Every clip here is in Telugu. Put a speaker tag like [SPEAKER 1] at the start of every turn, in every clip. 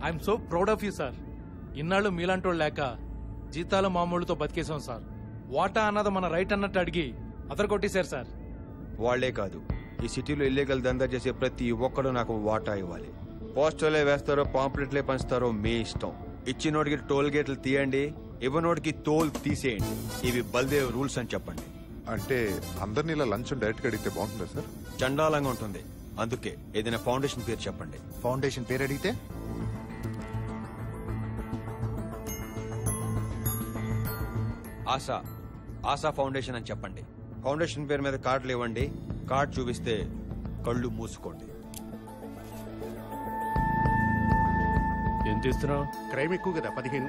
[SPEAKER 1] I'm so proud of you sir. ఇన్నాళ్ళు మీలాంటోళ్ళు లేక జీతాలు మామూలుతో బతికేశాం సార్. వాటా అన్నది మన రైట్ అన్నట్టు అడిగి అదరగొట్టేశారు సార్.
[SPEAKER 2] వాళ్లే కాదు, ఈ సిటీలో ఇల్లీగల్ దందా చేసే ప్రతి ఒక్కడు నాకు వాటా ఇవ్వాలి. పోస్టర్లే వేస్తారో పాంప్లెట్లే పంచుతారో మీ ఇష్టం. ఇచ్చినోడికి టోల్ గేట్లు తీయండి, ఇవ్వనోడికి తోల్ తీసేయండి. ఇవి బల్దేవ్ రూల్స్ అని చెప్పండి.
[SPEAKER 3] అంటే అందరినీ ఇలా లంచ్ డైరెక్ట్ గా అడిగితే బాగుంటుందా సార్?
[SPEAKER 2] చండాలంగా ఉంటుంది. అందుకే ఏదైనా ఫౌండేషన్ పేరు చెప్పండి.
[SPEAKER 3] ఫౌండేషన్ పేరు అడిగితే
[SPEAKER 2] ఆశా ఆశా ఫౌండేషన్ అని చెప్పండి. ఫౌండేషన్ పేరు మీద కార్డులు ఇవ్వండి. కార్డు చూపిస్తే కళ్ళు మూసుకోండి.
[SPEAKER 1] ఏం చేస్తున్నావు?
[SPEAKER 3] క్రైమ్ ఎక్కువ కదా, 15.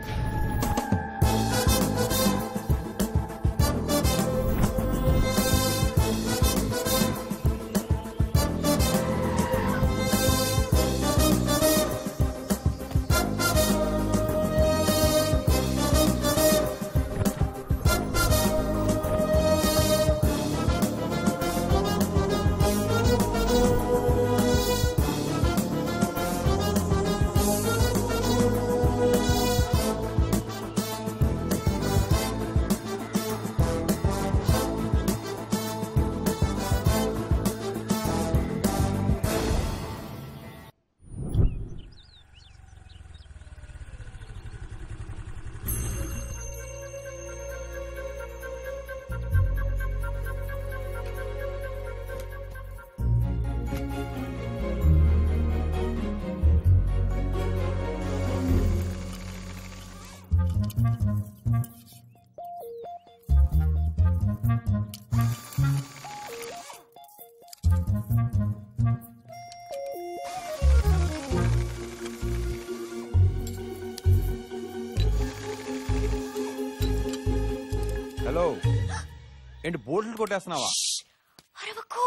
[SPEAKER 2] హలో, ఏంటి బోర్డులు కొట్టేస్తున్నావా?
[SPEAKER 4] అరవకు.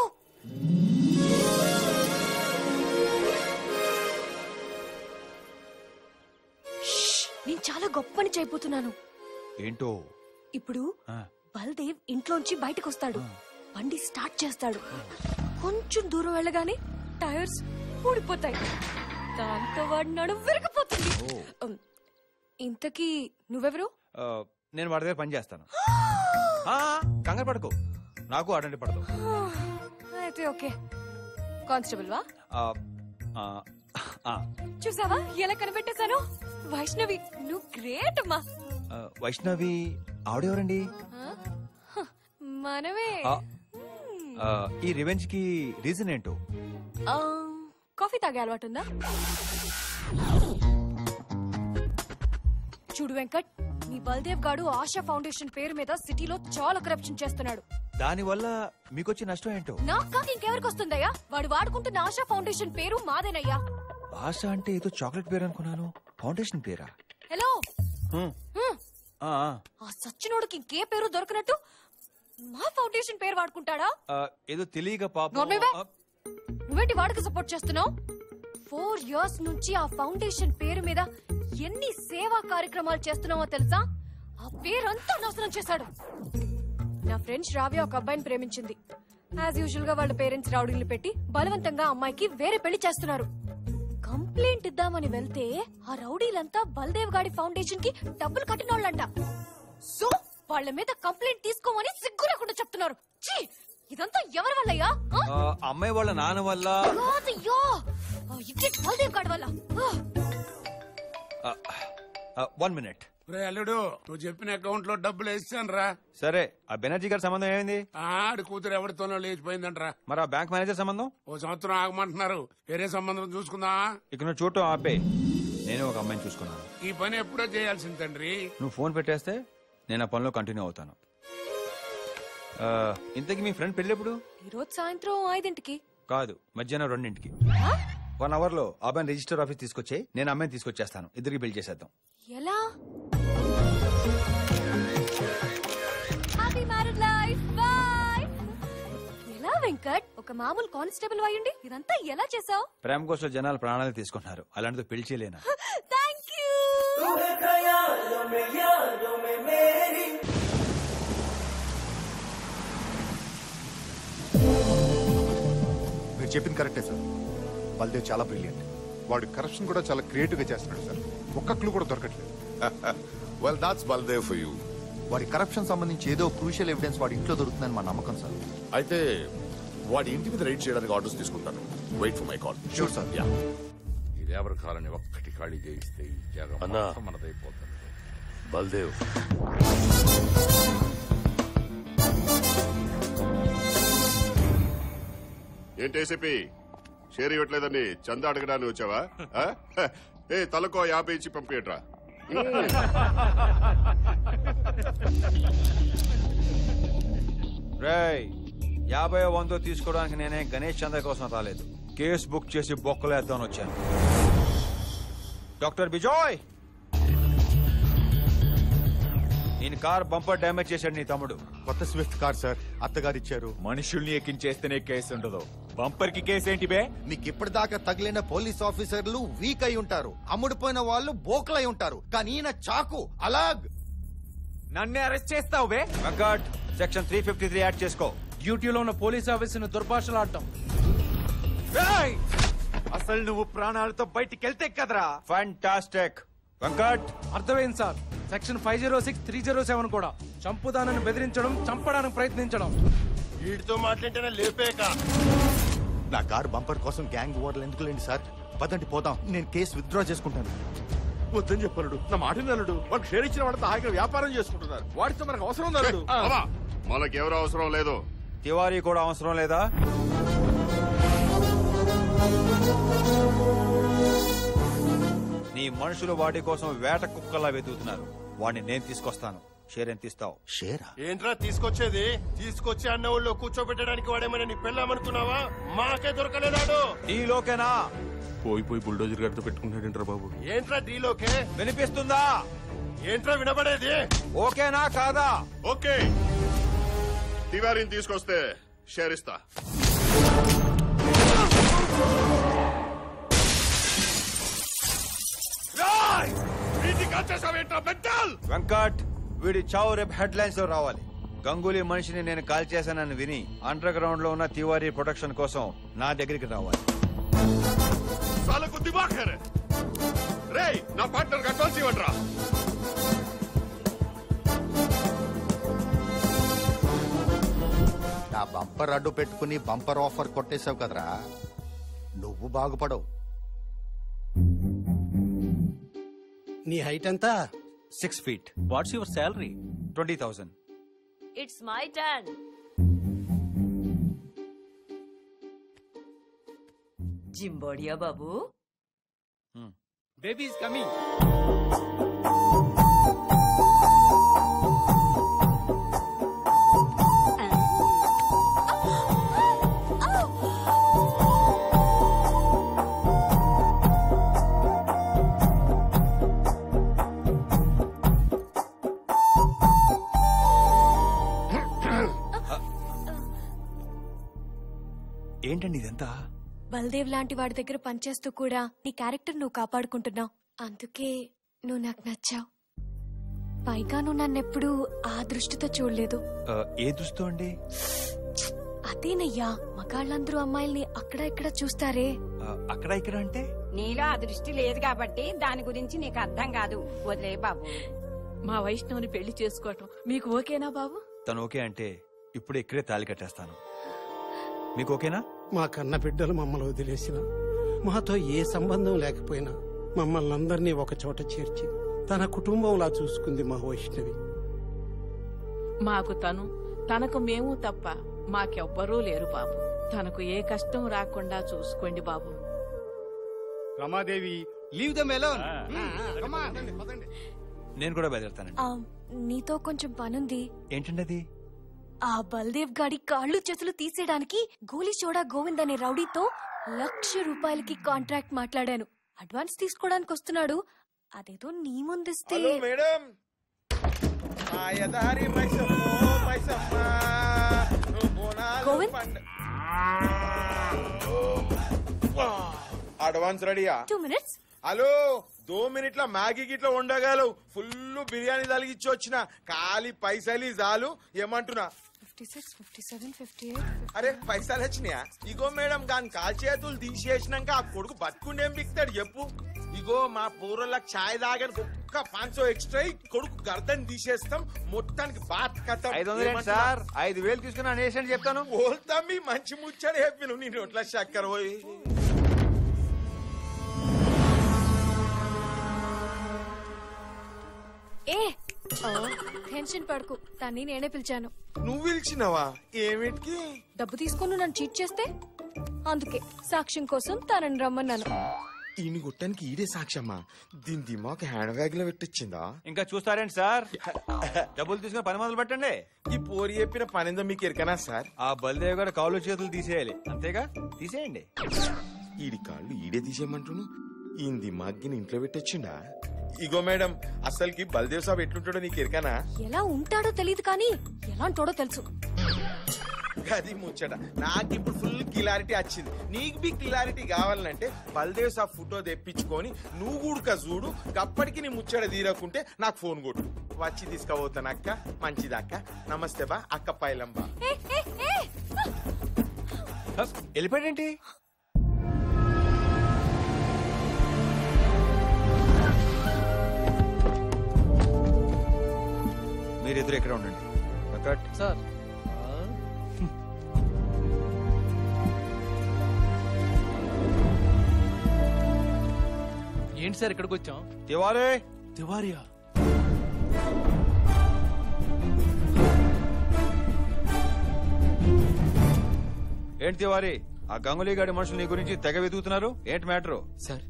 [SPEAKER 4] నేను చాలా గొప్ప పని చేయబోతున్నాను.
[SPEAKER 2] ఏంటో?
[SPEAKER 4] ఇప్పుడు బల్దేవ్ ఇంట్లోంచి బయటకు వస్తాడు, బండి స్టార్ట్ చేస్తాడు. కొంచెం దూరం వెళ్ళగానే టైర్స్ ఊడిపోతాయి, దాంతో వాడి నడుము విరిగిపోతుంది. ఇంతకీ నువ్వెవరు?
[SPEAKER 2] నేను వాడి దగ్గర పని చేస్తాను. కంగారు పడుకో, నాకు అటెండ్ పడదు.
[SPEAKER 4] అయితే ఓకే. కానిస్టేబుల్ వా?
[SPEAKER 5] చూసావా ఎలా కనిపెట్టేశాను? వైష్ణవి, నువ్వు గ్రేట్ అమ్మా.
[SPEAKER 2] వైష్ణవి ఆవిడెవరండి?
[SPEAKER 5] మనమే.
[SPEAKER 2] ఈ రివెంజ్ కి రీజన్ ఏంటో?
[SPEAKER 5] కాఫీ తాగే అలవాటు ఉందా? చూడు వెంకట్, నీ బల్దేవ్ గాడు ఆశా ఫౌండేషన్ పేరు మీద సిటీలో చాలా కరప్షన్ చేస్తున్నాడు.
[SPEAKER 2] దాని వల్ల మీకొచ్చే నష్టం ఏంటో?
[SPEAKER 5] నాకు కాక ఇంకెవరికి వస్తుందయ్యా? వాడు వాడుకుంటున్న ఆశా ఫౌండేషన్ పేరు మాదేనయ్యా.
[SPEAKER 2] ఆశ అంటే ఏదో చాక్లెట్ పేరు అనుకున్నాను, ఫౌండేషన్ పేరా?
[SPEAKER 5] హలో, ఆ సచ్చినోడికి ఇంకే పేరు దొరకనట్టు మా ఫౌండేషన్ పేరు వాడుకుంటాడా?
[SPEAKER 2] ఏదో తెలియక పాపం.
[SPEAKER 5] నువ్వేంటి వాడికి సపోర్ట్ చేస్తున్నావు? 4 years నుంచి ఆ ఫౌండేషన్ పేరు మీద ఎన్ని సేవా కార్యక్రమాలు చేస్తున్నావో తెలుసా? ఆ పేరంతా నాశనం చేశాడు. నా ఫ్రెండ్ శ్రావ్య ఒక అబ్బాయిని ప్రేమించింది. యాజ్ యూజువల్ గా వాళ్ళ పేరెంట్స్ రౌడీలు పెట్టి బలవంతంగా అమ్మాయికి వేరే పెళ్లి చేస్తున్నారు. కంప్లైంట్ ఇద్దామని వెళ్తే ఆ రౌడీలంతా బల్దేవ్ గాడి ఫౌండేషన్ కి డబ్బులు కట్టినోళ్ళంట. సో వాళ్ళ మీద కంప్లైంట్ తీసుకోమని సిగ్గు లేకుండా చెప్తున్నారు. ఇదంతా ఎవరి వల్లయ్యా?
[SPEAKER 2] అమ్మాయి వాళ్ళ నాన్న వల్ల.
[SPEAKER 5] బల్దేవ్ గాడి వల్ల.
[SPEAKER 2] 1 minute.
[SPEAKER 6] అల్లుడు, నువ్వు చెప్పిన అకౌంట్ లో డబ్బులు వేసాను రా.
[SPEAKER 2] సరే, ఆ బెనర్జీ గారి సంబంధం ఏమైంది?
[SPEAKER 6] ఆడి కూతురు ఎవరితోనో లేచిపోయిందంటరా.
[SPEAKER 2] మరి ఆ బ్యాంక్ మేనేజర్ సంబంధం?
[SPEAKER 6] ఓ సంవత్సరం ఆగమంటున్నారు. వేరే సంబంధం చూసుకుందా?
[SPEAKER 2] ఇక నువ్వు చూడటం ఆపే. నేను ఒక అమ్మాయిని చూసుకున్నాను.
[SPEAKER 6] ఈ పని ఎప్పుడో చేయాల్సింది తండ్రి.
[SPEAKER 2] నువ్వు ఫోన్ పెట్టేస్తే నేను ఆ పనిలో కంటిన్యూ అవుతాను. ఇంతకీ మీ ఫ్రెండ్ పెళ్లి ఎప్పుడు?
[SPEAKER 5] ఈరోజు సాయంత్రం 5ంటికి.
[SPEAKER 2] కాదు, మధ్యాహ్నం 2ంటికి. 1 hour లో అబ్బాయిని రిజిస్టర్ ఆఫీస్ తీసుకొచ్చి నేను అమ్మాయిని తీసుకొచ్చేస్తాను. ఇద్దరికి పెళ్లి చేసేద్దాం.
[SPEAKER 5] ఎలా? Happy marriage life. బై. ఎలా వెంకట్, ఒక మామూలు కానిస్టేబుల్ అయ్యుండి ఇదంతా ఎలా చేసావు?
[SPEAKER 2] ప్రేమ కోసం జనాలు ప్రాణాలు తీసుకుంటున్నారు, అలాంటిది పెళ్లి చేయలేనా?
[SPEAKER 5] Thank you.
[SPEAKER 3] మీరు చెప్పింది కరెక్టే సార్. బల్దేవ్ చాలా బ్రిలియంట్. వాడి కరప్షన్ కూడా చాలా క్రియేటివ్ గా చేస్తున్నాడు సార్. ఒక్క క్లూ కూడా దొరకట్లేదు.
[SPEAKER 7] Well, that's Baldev for you.
[SPEAKER 8] వాడి కరప్షన్ సంబంధించి ఏదో క్రూషియల్ ఎవిడెన్స్ వాడి ఇంట్లో దొరుకుతుందని మా నమ్మకం సార్.
[SPEAKER 7] అయితే వాడి ఇంటి మీద రైడ్ చేయడానికి ఆర్డర్స్ తీసుకుంటాను. Wait for my call.
[SPEAKER 8] Sure sir.
[SPEAKER 7] Yeah. ఈ లేబర్ కాలని ఒక్కటి ఖాళీ చేయిస్తే ఈ జాగం మొత్తం మనదైపోతుంది. బల్దేవ్
[SPEAKER 9] ఏంటి ఏసీపీ షేర్ ఇవ్వట్లేదని చందా అడగడానికి వచ్చావా? ఏ తలకో 50 ఇచ్చి పంపియట్రా.
[SPEAKER 2] రేయ్ 50-100 తీసుకోవడానికి నేనే గణేష్ చంద్ర కోసం రాలేదు. కేసు బుక్ చేసి బొక్కలేద్దామని వచ్చాను. డాక్టర్ బిజాయ్, నేను కార్ బంపర్ డ్యామేజ్ చేశాడు నీ తమ్ముడు.
[SPEAKER 8] కొత్త స్విఫ్ట్ కార్ సార్, అత్తగారు ఇచ్చారు.
[SPEAKER 10] మనుషుల్ని ఎక్కించేస్తేనే కేసు ఉండదు, బంపర్ కి కేసు ఏంటి బే?
[SPEAKER 8] మీకు ఇప్పటిదాకా తగిలిన పోలీస్ ఆఫీసర్లు వీక్ అయి ఉంటారు, అమ్ముడుపోయిన వాళ్ళు బోకలై ఉంటారు, కానీ ఈయన చాకు అలాగ్.
[SPEAKER 10] నన్నే అరెస్ట్ చేస్తావు బే?
[SPEAKER 2] వెంకట్, సెక్షన్ 353 యాడ్ చేసుకో.
[SPEAKER 1] డ్యూటీలో ఉన్న పోలీస్ ఆఫీసర్ని దుర్భాషలాడటం.
[SPEAKER 10] ఏయ్! అసలు నువ్వు ప్రాణాలతో బయటికి వెళ్తే కదరా.
[SPEAKER 2] ఫ్యాంటాస్టిక్. వెంకట్,
[SPEAKER 1] అర్థమైంది సార్. సెక్షన్ 506, 307 కూడా. చంపుదానని బెదిరించడం, చంపడానికి ప్రయత్నించడం.
[SPEAKER 8] వీటితో మాట్లాడితేనే లేపేక. నా కార్ బంపర్ కోసం గ్యాంగ్ ఓవర్లు ఎందుకు లేండి సార్? పదండి పోదాం, నేను కేసు విత్డ్రా చేసుకుంటాను.
[SPEAKER 11] వద్దని చెప్పనుడు, నా మాట నలుడు. వాడు షేర్ ఇచ్చిన వాడితో హాయిగా వ్యాపారం చేసుకుంటున్నారు. వాడితో మనకు అవసరం నలుడు.
[SPEAKER 9] మనకెవరు అవసరం లేదు.
[SPEAKER 2] తివారీ కూడా అవసరం లేదా? నీ మనుషులు వాడి కోసం వేట కుక్కలా వెతుకుతున్నారు. వాడిని నేను తీసుకొస్తాను. షేర్ ఎంత ఇస్తావు?
[SPEAKER 8] షేరా?
[SPEAKER 11] ఏంట్రా తీసుకొచ్చేది? తీసుకొచ్చి అన్న వాళ్ళు కూర్చోబెట్టడానికి వాడేమైనా నీ పెళ్ళామనుకున్నావా? మాకే దొరకలేదాడు.
[SPEAKER 2] నీలోకేనా?
[SPEAKER 11] పోయి బుల్డోజర్ గారితో పెట్టుకుంటాడంట్రా బాబు. ఏంట్రా డీలోకే?
[SPEAKER 2] వినిపిస్తుందా?
[SPEAKER 11] ఏంట్రా వినబడేది?
[SPEAKER 2] ఓకేనా కాదా?
[SPEAKER 9] ఓకే, తివారీని తీసుకొస్తే షేర్ ఇస్తా.
[SPEAKER 2] వెంకట్, వీడి చావు రేపు హెడ్ లైన్స్ లో రావాలి. గంగూలీ మనిషిని నేను కాల్ చేశానని విని అండర్ గ్రౌండ్ లో ఉన్న తివారీ ప్రొటెక్షన్ కోసం నా దగ్గరికి రావాలి.
[SPEAKER 9] నా పార్ట్నర్ అడ్వాన్స్ ఇవ్వండిరా.
[SPEAKER 8] నా బంపర్ అడ్డు పెట్టుకుని బంపర్ ఆఫర్ కొట్టేశావు కదరా, నువ్వు బాగుపడవు.
[SPEAKER 11] నీ హైట్ ఎంత?
[SPEAKER 2] 6 feet.
[SPEAKER 10] What's your salary?
[SPEAKER 2] 20,000.
[SPEAKER 4] It's my turn. జింబోడియా బాబు,
[SPEAKER 1] బేబీ ఇస్ కమింగ్.
[SPEAKER 2] ఏంటండి ఇదంతా?
[SPEAKER 5] బల్దేవ్ లాంటి వాడి దగ్గర పనిచేస్తూ కూడా నీ క్యారెక్టర్ నువ్వు కాపాడుకుంటున్నావు. అందుకే నువ్వు నాకు నచ్చావు. పైగా నువ్వు నన్నెప్పుడు ఆ దృష్టితో చూడలేదు.
[SPEAKER 2] ఏ దృష్టి అండి?
[SPEAKER 5] అదేనయ్యా, మగాళ్ళందరూ అమ్మాయిల్ని అక్కడ ఇక్కడ చూస్తారే.
[SPEAKER 2] అక్కడ ఇక్కడ అంటే?
[SPEAKER 12] నీలో ఆ దృష్టి లేదు కాబట్టి దాని గురించి నీకు అర్థం కాదు. వదిలే బాబు.
[SPEAKER 4] మా వైష్ణవుని పెళ్లి చేసుకోవటం మీకు ఓకేనా బాబు?
[SPEAKER 2] తను ఓకే అంటే ఇప్పుడు ఇక్కడే తాళి కట్టేస్తాను. మీకు ఓకేనా?
[SPEAKER 11] మా కన్న బిడ్డలు మమ్మల్ని వదిలేసిన, మాతో ఏ సంబంధం లేకపోయినా మమ్మల్ని అందరినీ ఒక చోట చేర్చి తన కుటుంబంలా చూసుకుంది మా వైష్ణవి.
[SPEAKER 4] మాకు తనకు మేము తప్ప మాకెవ్వరూ లేరు బాబు. తనకు ఏ కష్టం రాకుండా చూసుకోండి బాబు.
[SPEAKER 11] Ramadevi, leave them alone.
[SPEAKER 2] నేను కూడా బయలుదేరుతానండి.
[SPEAKER 5] నీతో కొంచెం పనుంది.
[SPEAKER 2] ఏంటండి అది?
[SPEAKER 5] ఆ బల్దేవ్ గాడి కాళ్ళు చేతులు తీసేయడానికి గోలీ చోడా గోవింద్ అనే రౌడీతో ₹1,00,000 కాంట్రాక్ట్ మాట్లాడాను. అడ్వాన్స్ తీసుకోవడానికి వస్తున్నాడు. అదేదో నీ ముందిస్తే.
[SPEAKER 11] మేడం,
[SPEAKER 5] గోవింద్,
[SPEAKER 11] అడ్వాన్స్ రెడీయా?
[SPEAKER 5] 2 minutes.
[SPEAKER 11] హలో, 2 మినిట్ల మ్యాగీ గిట్లా ఉండగలవు. ఫుల్ బిర్యానీ తలిగిచ్చి వచ్చిన, ఖాళీ పైసలు చాలు. ఏమంటున్నా?
[SPEAKER 5] 56, 57, 58.
[SPEAKER 13] అరే పైసలు వచ్చినాయా? ఇగో మేడం దాని కాల్ చేతులు తీసేసినాక ఆ కొడుకు బతుకుండేం బిక్తాడు చెప్పు. ఇగో మా పూర్వలకు ఛాయ్ తాగడానికి ఒక్క 500 ఎక్స్ట్రా కొడుకు గర్దని తీసేస్తాం. మొత్తానికి బాత్ కథ
[SPEAKER 10] 500 సార్ 5000 తీసుకున్నా అనేసి చెప్తాను.
[SPEAKER 13] ఓల్తమ్మి మంచి ముచ్చడి చెప్పిను నీ నోట్ల చక్కర పోయి.
[SPEAKER 5] ఏ టెన్షన్ పడకు, తన్ని నేనే పిలిచాను.
[SPEAKER 13] నువ్వు పిలిచినవా? ఏమిటికి?
[SPEAKER 5] డబ్బు తీసుకొని నన్ను చీట్ చేస్తే అందుకే సాక్ష్యం కోసం తనని రమ్మన్నాను.
[SPEAKER 13] ఈయన గుట్టానికి ఈడే సాక్ష్యమ్మా? దీని దిమాక్ హ్యాండ్ బ్యాగ్ లో పెట్టించిందా?
[SPEAKER 10] ఇంకా చూస్తారేంటి సార్? డబ్బులు తీసుకుని పని మొదలు పెట్టండి.
[SPEAKER 13] ఈ పోరి చెప్పిన పనిందో మీకు ఎరకనా సార్?
[SPEAKER 10] ఆ బల్దేవ్ గారు కాళ్ళు చేతులు తీసేయాలి, అంతేగా? తీసేయండి.
[SPEAKER 13] ఈడి కాళ్ళు ఈడే తీసేయమంటును. ఈయన దిమాగ్గిని ఇంట్లో పెట్టొచ్చిండా? ఇగో మేడం, అసలుకి బల్దేవ్ సాబ్ ఎట్లుంటాడో నీకు ఎరకనా?
[SPEAKER 5] ఎలా ఉంటాడో తెలియదు కానీ ఎలాంటోడో తెలుసు.
[SPEAKER 13] అది ముచ్చట. నాకు ఇప్పుడు ఫుల్ క్లారిటీ వచ్చింది. నీకు బి క్లారిటీ కావాలంటే బల్దేవ్ సాబ్ ఫోటో తెప్పించుకొని నువ్వు కూడక చూడు. అప్పటికి నీ ముచ్చట తీరకుంటే నాకు ఫోన్ కొట్టు, వచ్చి తీసుకుపోతాను. అక్క మంచిదక్క. నమస్తే బా అక్క పైలంబా.
[SPEAKER 10] వెళ్ళిపోయాడేంటి? మీరిద్దరు ఎక్కడ ఉండండి.
[SPEAKER 1] సార్ ఏంటి సార్ ఇక్కడికి వచ్చాం?
[SPEAKER 10] తివారీ.
[SPEAKER 1] తివారియా?
[SPEAKER 10] ఏంటి తివారీ, ఆ గంగులీ గారి మనుషులు నీ గురించి తెగ వెతుకుతున్నారు. ఏంటి మ్యాటరు?
[SPEAKER 14] సార్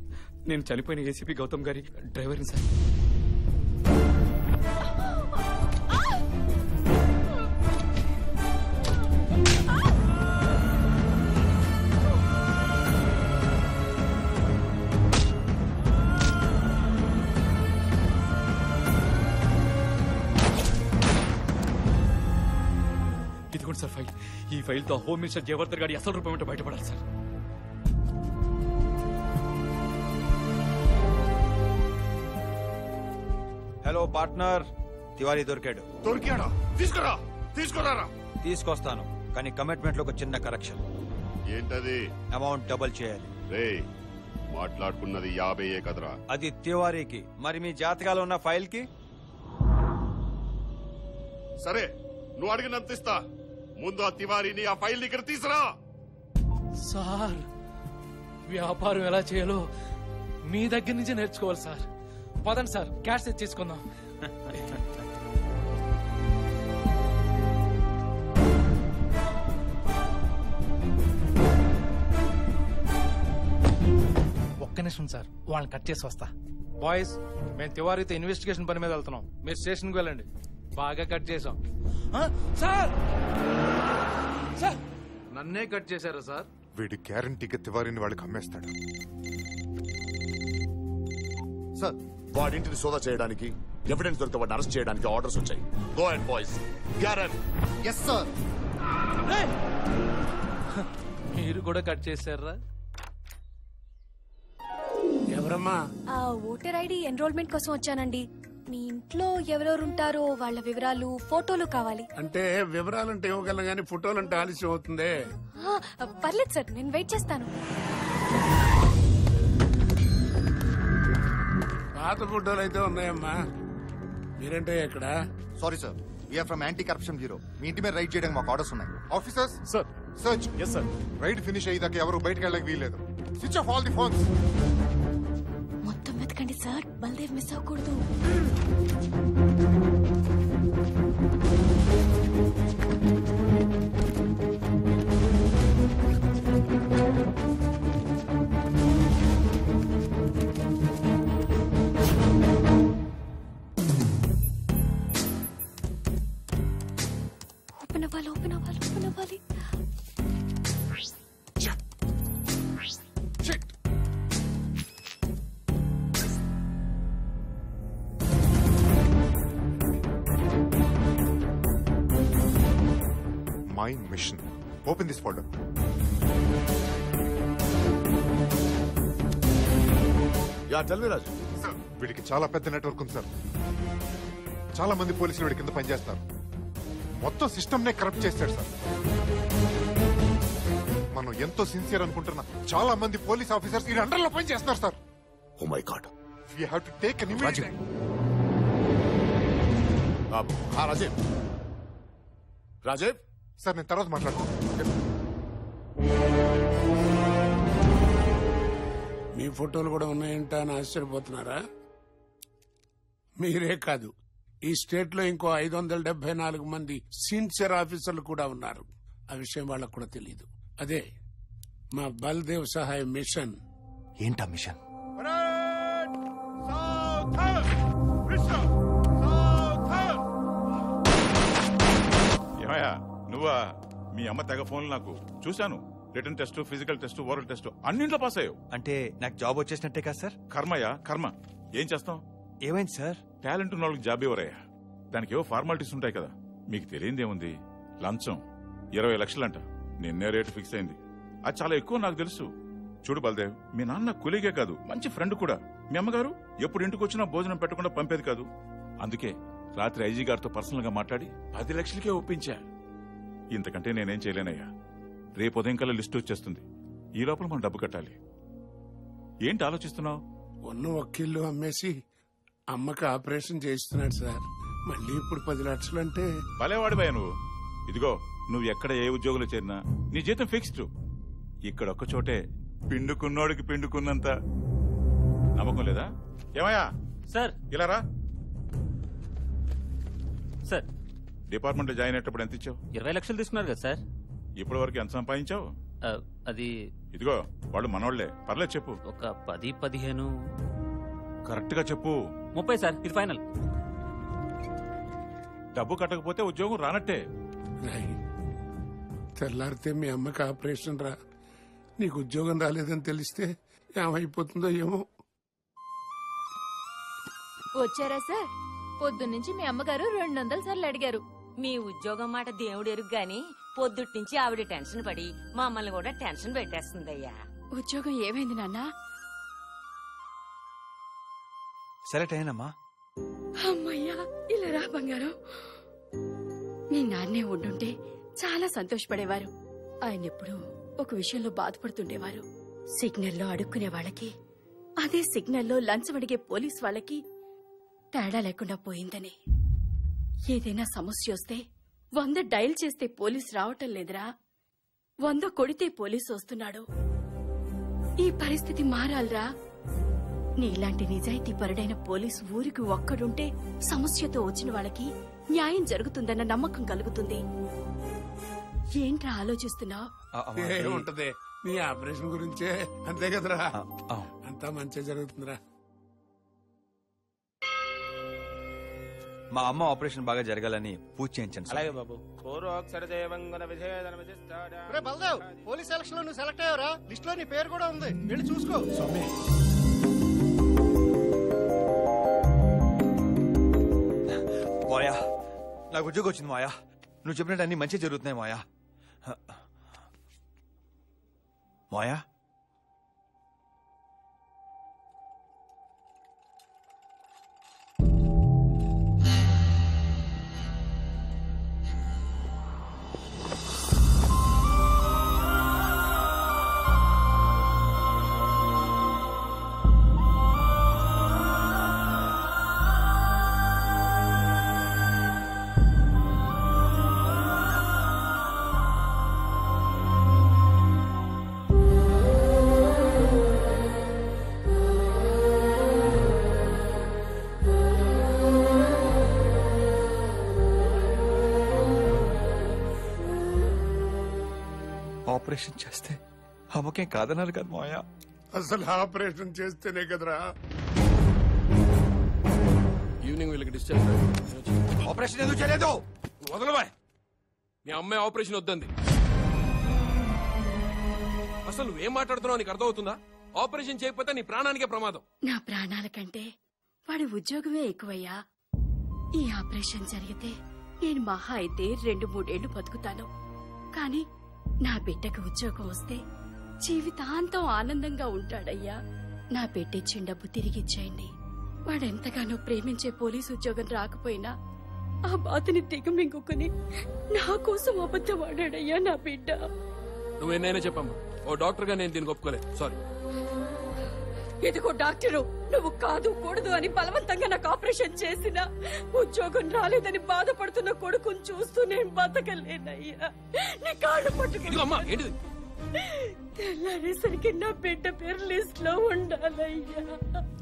[SPEAKER 14] నేను చనిపోయిన ఏసీపీ గౌతమ్ గారి డ్రైవర్ని సార్. ఇదిగోండి సార్ ఫైల్. ఈ ఫైల్ తో హోమ్ మినిస్టర్ జయవర్ధన్ గారి అసలు రూపం ఏంటో బయటపడాలి సార్.
[SPEAKER 10] హలో పార్ట్నర్, తివారీ దొరికాడు.
[SPEAKER 9] దొరికాడా? తీసుకురా. తీసుకురారా.
[SPEAKER 10] తీసుకొస్తాను, కానీ కమిట్మెంట్ లో ఒక చిన్న కరెక్షన్.
[SPEAKER 9] ఏంటది?
[SPEAKER 10] అమౌంట్ డబుల్ చేయాలి.
[SPEAKER 9] రే మాట్లాడుకున్నది 50 కదరా.
[SPEAKER 10] అది తివారీకి, మరి మీ జాతకాలు ఉన్న ఫైల్ కి?
[SPEAKER 9] సరే నువ్వు అడిగినంత ఇస్తా. ముందు ఆ తివారీని ఆ ఫైల్ దగ్గర తీసురా.
[SPEAKER 1] సార్ వ్యాపారం ఎలా చేయాలో మీ దగ్గర నుంచి నేర్చుకోవాలి సార్. పదండి సార్, క్యాష్ తెచ్చేసుకుందాం. ఒక్క నిమిషం సార్, వాళ్ళని కట్ చేసి వస్తా. బాయ్స్, మేము తివారీతో ఇన్వెస్టిగేషన్ పని మీద వెళ్తున్నాం. మీరు స్టేషన్కి వెళ్ళండి. బాగా కట్ చేసాం. సార్ సార్ నన్నే కట్ చేశారా సార్?
[SPEAKER 3] వీడి గ్యారంటీగా తివారీని వాళ్ళకి అమ్మేస్తాడు.
[SPEAKER 15] సార్ వాడింటిని సోదా చేయడానికి, ఎవిడెన్స్ దొరికితే వాడిని అరెస్ట్ చేయడానికి ఆర్డర్స్ వచ్చాయి. Go and boys. గ్యారెంట్.
[SPEAKER 8] Yes sir.
[SPEAKER 1] మీరు కూడా కట్ చేశారా?
[SPEAKER 6] ఎవరమ్మా?
[SPEAKER 5] ఆ ఓటర్ ఐడి ఎన్రోల్మెంట్ కోసం వచ్చానండి. మీ ఇంట్లో ఎవరెవరు ఉంటారో వాళ్ళ వివరాలు, ఫోటోలు కావాలి.
[SPEAKER 6] అంటే వివరాలంటే ఇవ్వగలను కానీ ఫోటోలంటే ఆలస్యం అవుతుంది.
[SPEAKER 5] పర్లేదు సార్, నేను వెయిట్ చేస్తాను.
[SPEAKER 6] పాత ఫోటోలు అయితే ఉన్నాయమ్మా. మీరేంటే ఇక్కడ?
[SPEAKER 8] Sorry sir, we are from anti corruption bureau. మీ ఇంటి మీద రైడ్ చేయడానికి మాకు ఆర్డర్స్ ఉన్నాయి.
[SPEAKER 3] Officers sir, search. Yes sir. Raid finish అయ్యేదాకా ఎవరు బయటకు వెళ్ళడానికి వీల్లేదు. Switch off all the phones.
[SPEAKER 5] మొత్తం వెతకండి సార్, బల్దేవ్ మిస్ అవ్వకూడదు. ఓపెన్ అవ్వాలి, ఓపెన్ అవ్వాలి, ఓపెన్ అవ్వాలి.
[SPEAKER 3] My mission. Open this folder.
[SPEAKER 15] Yeah tell me Raju.
[SPEAKER 3] Sir వీడికి చాలా పెద్ద నెట్వర్క్ ఉంది సార్. చాలా మంది పోలీసులు వీడి కింద పనిచేస్తారు. మొత్తం సిస్టమ్ నే కరప్ట్ చేశాడు సార్. మనం ఎంతో సిన్సియర్ అనుకుంటున్నా చాలా మంది పోలీస్ ఆఫీసర్స్ ఈ అండర్ లో పని చేస్తున్నారు sir.
[SPEAKER 15] Oh my God.
[SPEAKER 3] We have to take an immediate.
[SPEAKER 15] Rajeev Rajeev
[SPEAKER 3] sir నేను తర్వాత మాట్లాడతాను.
[SPEAKER 6] మీ ఫోటోలు కూడా ఉన్నాయంట అని ఆశ్చర్యపోతున్నారా? మీరే కాదు, ఈ స్టేట్ లో ఇంకో 574 మంది సిన్సియర్ ఆఫీసర్లు కూడా ఉన్నారు. ఆ విషయం వాళ్ళకు కూడా తెలియదు. అదే మా బల్దేవ్ సహాయ మిషన్.
[SPEAKER 8] ఏంటా మిషన్?
[SPEAKER 16] ఏమయ్యా నువ్వా? మీ అమ్మ తెగ ఫోన్లు నాకు చూశాను. Written test, physical test, oral test అన్నింట్లో పాస్ అయ్యావు.
[SPEAKER 2] అంటే నాకు జాబ్ వచ్చేసినట్టే కదా సార్?
[SPEAKER 16] కర్మయ్యా కర్మ. ఏం చేస్తాం?
[SPEAKER 2] ఏమైంది సార్?
[SPEAKER 16] టాలెంట్ ఉన్న వాళ్ళకి జాబ్ ఇవ్వరయ్యా. దానికి ఏవో ఫార్మాలిటీస్ ఉంటాయి కదా. మీకు తెలియదేముంది, లంచం 20 లక్షలంట. నిన్నే రేటు ఫిక్స్ అయింది. అది చాలా ఎక్కువ నాకు తెలుసు. చూడు బల్దేవ్, మీ నాన్న కొలీగే కాదు, మంచి ఫ్రెండ్ కూడా. మీ అమ్మగారు ఎప్పుడు ఇంటికి వచ్చినా భోజనం పెట్టకుండా పంపేది కాదు. అందుకే రాత్రి ఐజీ గారితో పర్సనల్ గా మాట్లాడి 10 లక్షలకే ఒప్పించా. ఇంతకంటే నేనేం చేయలేనయ్యా. రేపు ఉదయం కల్లా లిస్టు వచ్చేస్తుంది. ఈ లోపల మనం డబ్బు కట్టాలి. ఏంటి ఆలోచిస్తున్నావు?
[SPEAKER 6] ఉన్న వకీళ్ళు అమ్మేసి అమ్మకి ఆపరేషన్ చేయిస్తున్నాడు సార్. మళ్ళీ ఇప్పుడు 10 లక్షలంటే
[SPEAKER 16] భలేవాడిపోయా నువ్వు. ఇదిగో, నువ్వు ఎక్కడ ఏ ఉద్యోగులు చేరినా నీ జీతం ఫిక్స్డ్. ఇక్కడ ఒక్క చోటే పిండుకున్నోడికి పిండుకున్నంత నమ్మకం లేదా? ఏమయ్యా
[SPEAKER 14] సార్
[SPEAKER 16] ఇలా రా.
[SPEAKER 14] సార్
[SPEAKER 16] డిపార్ట్మెంట్ జాయిన్ అయ్యేటప్పుడు ఎంత ఇచ్చావు?
[SPEAKER 14] 20 లక్షలు తీసుకున్నారు కదా సార్.
[SPEAKER 16] ఇప్పటి వరకు ఎంత సంపాదించావు?
[SPEAKER 14] అది
[SPEAKER 16] ఇదిగో, వాళ్ళు మనోళ్లే, పర్లేదు చెప్పు.
[SPEAKER 14] ఒక 10-15.
[SPEAKER 16] కరెక్ట్ గా చెప్పు.
[SPEAKER 14] 30 సార్, ఇది ఫైనల్.
[SPEAKER 16] డబ్బు కట్టకపోతే ఉద్యోగం రానట్టే.
[SPEAKER 6] తెల్లారితే మీ అమ్మకి ఆపరేషన్ రా. నీకు ఉద్యోగం రాలేదని తెలిస్తే ఏమైపోతుందో ఏమో.
[SPEAKER 17] వచ్చారా సార్? పొద్దున్నుంచి మీ అమ్మగారు 200 సార్లు అడిగారు.
[SPEAKER 12] మీ ఉద్యోగం మాట దేవుడు ఎరుగు గాని పొద్దుటి నుంచి ఆవిడ టెన్షన్ పడి మమ్మల్ని కూడా టెన్షన్ పెట్టేస్తుందయ్యా.
[SPEAKER 17] ఉద్యోగం ఏమైంది నాన్నా?
[SPEAKER 2] సెలెక్ట్ అయ్యానమ్మా.
[SPEAKER 17] అమ్మయ్యా, ఇలా రా బంగారం. మీ నాన్నే ఉండుంటే చాలా సంతోషపడేవారు. ఆయన ఎప్పుడు ఒక విషయంలో బాధపడుతుండేవారు. సిగ్నల్లో అడుక్కునే వాళ్ళకి, అదే సిగ్నల్లో లంచం అడిగే పోలీస్ వాళ్ళకి తేడా లేకుండా పోయిందని. ఏదైనా సమస్య వస్తే 100 డయల్ చేస్తే పోలీస్ రావటం లేదురా, 100 కొడితే పోలీసు వస్తున్నాడు. ఈ పరిస్థితి మారాలరా. నీలాంటి నిజాయితీ పరుడైన పోలీసు ఊరికి ఒక్కడుంటే సమస్యతో వచ్చిన వాళ్ళకి న్యాయం జరుగుతుందన్న నమ్మకం కలుగుతుంది. ఏంట్రా ఆలోచిస్తున్నావు?
[SPEAKER 6] ఏముంటది, నీ ఆపరేషన్ గురించే. అంతే కదరా? అంతా మంచిగా జరుగుతుందిరా.
[SPEAKER 2] మా అమ్మ ఆపరేషన్ బాగా జరగాలని పూజ చేయించండి.
[SPEAKER 13] అలాగే బాబు.
[SPEAKER 11] బల్దేవ్, పోలీస్ ఎలక్షన్ లో నువ్వు సెలెక్ట్ అయ్యావరా? లిస్ట్ లో నీ పేరు కూడా ఉంది, వెళ్ళి చూసుకో.
[SPEAKER 2] మాయా, నాకు ఉద్యోగం వచ్చింది మాయా. నువ్వు చెప్పినట్టు అన్ని మంచి జరుగుతున్నాయి మాయా. మాయా, ఆపరేషన్ చేస్తే అమ్మకేం కాదన్నారు కదా మాయా.
[SPEAKER 6] అసలు ఆపరేషన్ చేస్తేనే కదరా.
[SPEAKER 18] ఈవినింగ్ వీళ్ళకి డిశ్చార్జ్.
[SPEAKER 2] ఆపరేషన్ ఎందుకు చేయలేదు?
[SPEAKER 18] వదలవా? మీ అమ్మాయి ఆపరేషన్ వద్దంది. అసలు నువ్వేం మాట్లాడుతున్నావు నీకు అర్థమవుతుందా? ఆపరేషన్ చేయకపోతే నీ ప్రాణానికే ప్రమాదం.
[SPEAKER 17] నా ప్రాణాల కంటే వాడి ఉద్యోగమే ఎక్కువయ్యా. ఈ ఆపరేషన్ జరిగితే నేను మహా అయితే 2-3 ఏళ్లు బతుకుతాను. కానీ నా బిడ్డకు ఉద్యోగం వస్తే జీవితాంతం ఆనందంగా ఉంటాడయ్యా. నా బిడ్డిచ్చిన డబ్బు తిరిగిచ్చేయండి. వాడెంతగానో ప్రేమించే పోలీసు ఉద్యోగం రాకపోయినా ఆ బాధని దిగమింగుకుని నా కోసం అబద్ధం ఆడాడయ్యా నా బిడ్డ.
[SPEAKER 18] నువ్వేనైనా చెప్పమ్మా, ఓ డాక్టర్ గా నేను దీనికి ఒప్పుకోలేదు. సారీ.
[SPEAKER 17] ఇదిగో డాక్టరు, నువ్వు కాదు కూడదు అని బలవంతంగా నాకు ఆపరేషన్ చేసిన ఉద్యోగం రాలేదని బాధపడుతున్న కొడుకుని చూస్తూ నేను బతకలేనయ్యా. నీ కాళ్ళు పట్టుకుని తెల్లారేసరికి నా బిడ్డ పేరు లిస్ట్ లో ఉండాలయ్యా.